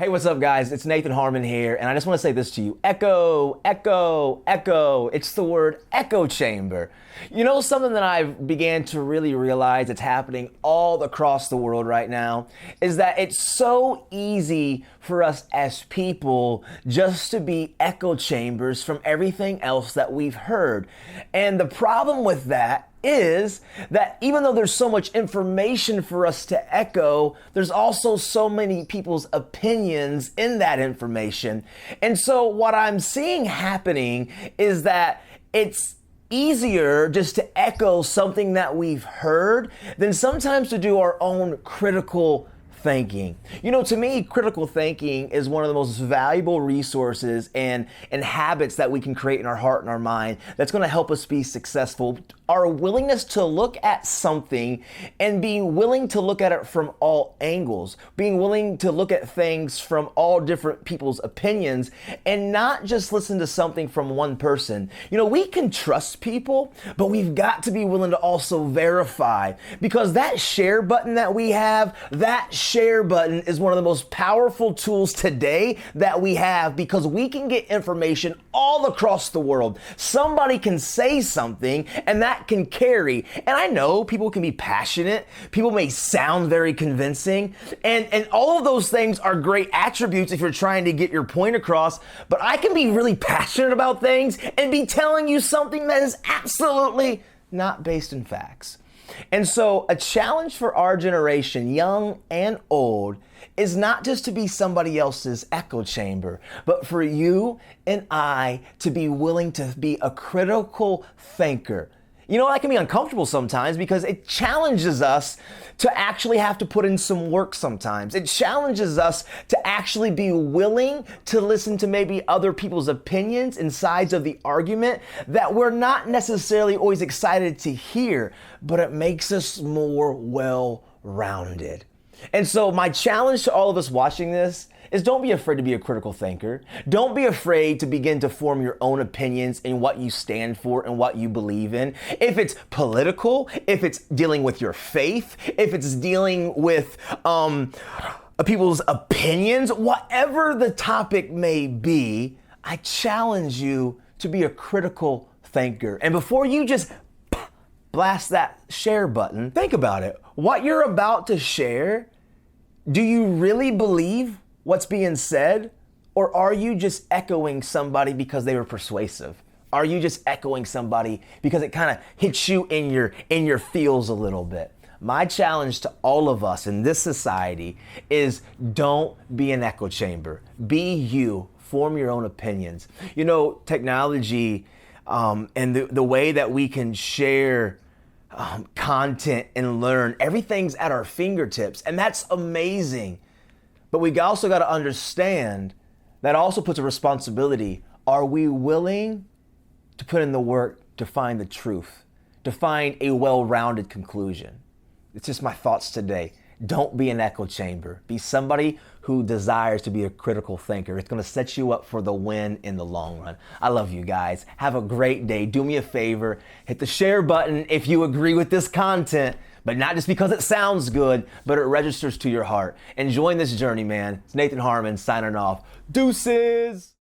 Hey, what's up, guys? It's Nathan Harmon here, and I just want to say this to you. Echo, echo, echo. It's the word echo chamber. You know, something that I've began to really realize that's happening all across the world right now is that it's so easy for us as people just to be echo chambers from everything else that we've heard. And the problem with that is that even though there's so much information for us to echo, there's also so many people's opinions in that information. And so what I'm seeing happening is that it's easier just to echo something that we've heard than sometimes to do our own critical thinking. You know, to me, critical thinking is one of the most valuable resources and habits that we can create in our heart and our mind that's going to help us be successful. Our willingness to look at something and being willing to look at it from all angles, being willing to look at things from all different people's opinions and not just listen to something from one person. You know, we can trust people, but we've got to be willing to also verify, because that share button that we have, that share button is one of the most powerful tools today that we have, because we can get information all across the world. Somebody can say something and that can carry. And I know people can be passionate, people may sound very convincing, and all of those things are great attributes if you're trying to get your point across, but I can be really passionate about things and be telling you something that is absolutely not based in facts. And so a challenge for our generation, young and old, is not just to be somebody else's echo chamber, but for you and I to be willing to be a critical thinker. You know, that can be uncomfortable sometimes because it challenges us to actually have to put in some work sometimes. It challenges us to actually be willing to listen to maybe other people's opinions and sides of the argument that we're not necessarily always excited to hear, but it makes us more well-rounded. And so my challenge to all of us watching this is don't be afraid to be a critical thinker. Don't be afraid to begin to form your own opinions in what you stand for and what you believe in. If it's political, if it's dealing with your faith, if it's dealing with people's opinions, whatever the topic may be, I challenge you to be a critical thinker. And before you just blast that share button, think about it. What you're about to share, do you really believe what's being said, or are you just echoing somebody because they were persuasive? Are you just echoing somebody because it kind of hits you in your feels a little bit? My challenge to all of us in this society is don't be an echo chamber. Be you. Form your own opinions. You know, technology and the way that we can share content and learn, everything's at our fingertips, and that's amazing. But we also got to understand that also puts a responsibility. Are we willing to put in the work to find the truth, to find a well-rounded conclusion? It's just my thoughts today. Don't be an echo chamber. Be somebody who desires to be a critical thinker. It's going to set you up for the win in the long run. I love you guys. Have a great day. Do me a favor. Hit the share button if you agree with this content, but not just because it sounds good, but it registers to your heart. And join this journey, man. It's Nathan Harmon signing off. Deuces.